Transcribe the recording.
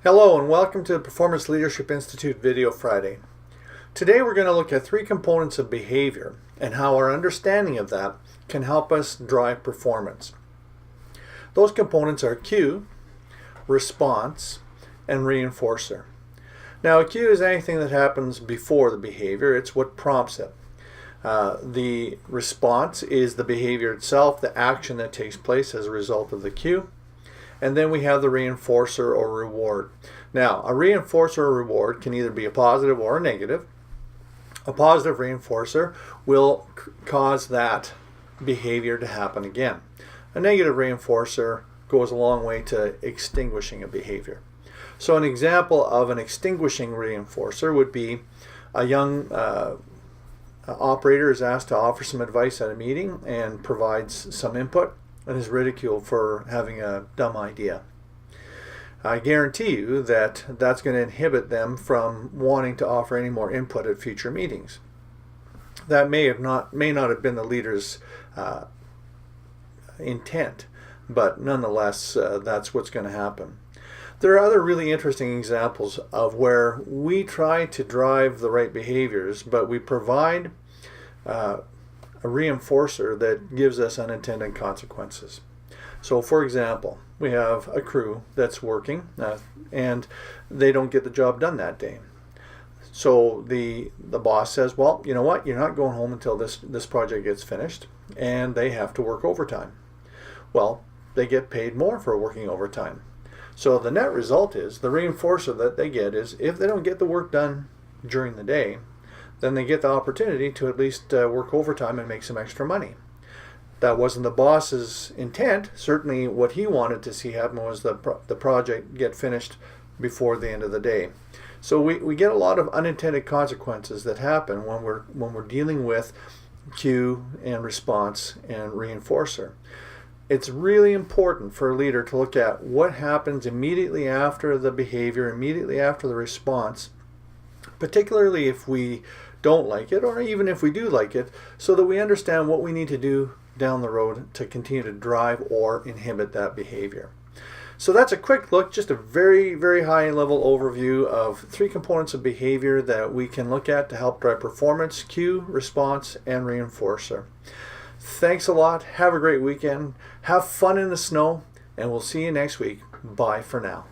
Hello and welcome to the Performance Leadership Institute Video Friday. Today we're going to look at three components of behavior and how our understanding of that can help us drive performance. Those components are cue, response, and reinforcer. Now a cue is anything that happens before the behavior. It's what prompts it. The response is the behavior itself, the action that takes place as a result of the cue. And then we have the reinforcer or reward. Now, a reinforcer or reward can either be a positive or a negative. A positive reinforcer will cause that behavior to happen again. A negative reinforcer goes a long way to extinguishing a behavior. So an example of an extinguishing reinforcer would be a young operator is asked to offer some advice at a meeting and provides some input and is ridiculed for having a dumb idea. I guarantee you that that's going to inhibit them from wanting to offer any more input at future meetings. That may not have been the leader's intent, but nonetheless, that's what's going to happen. There are other really interesting examples of where we try to drive the right behaviors, but we provide a reinforcer that gives us unintended consequences. So for example, we have a crew that's working and they don't get the job done that day. So the boss says, well, you know what, you're not going home until this project gets finished, and they have to work overtime. Well, they get paid more for working overtime. So the net result is the reinforcer that they get is if they don't get the work done during the day, then they get the opportunity to at least work overtime and make some extra money. That wasn't the boss's intent. Certainly what he wanted to see happen was the project get finished before the end of the day. So we get a lot of unintended consequences that happen when we're dealing with cue and response and reinforcer. It's really important for a leader to look at what happens immediately after the behavior, immediately after the response, particularly if we don't like it, or even if we do like it, so that we understand what we need to do down the road to continue to drive or inhibit that behavior. So that's a quick look, just a very, very high level overview of three components of behavior that we can look at to help drive performance: cue, response, and reinforcer. Thanks a lot. Have a great weekend. Have fun in the snow, and we'll see you next week. Bye for now.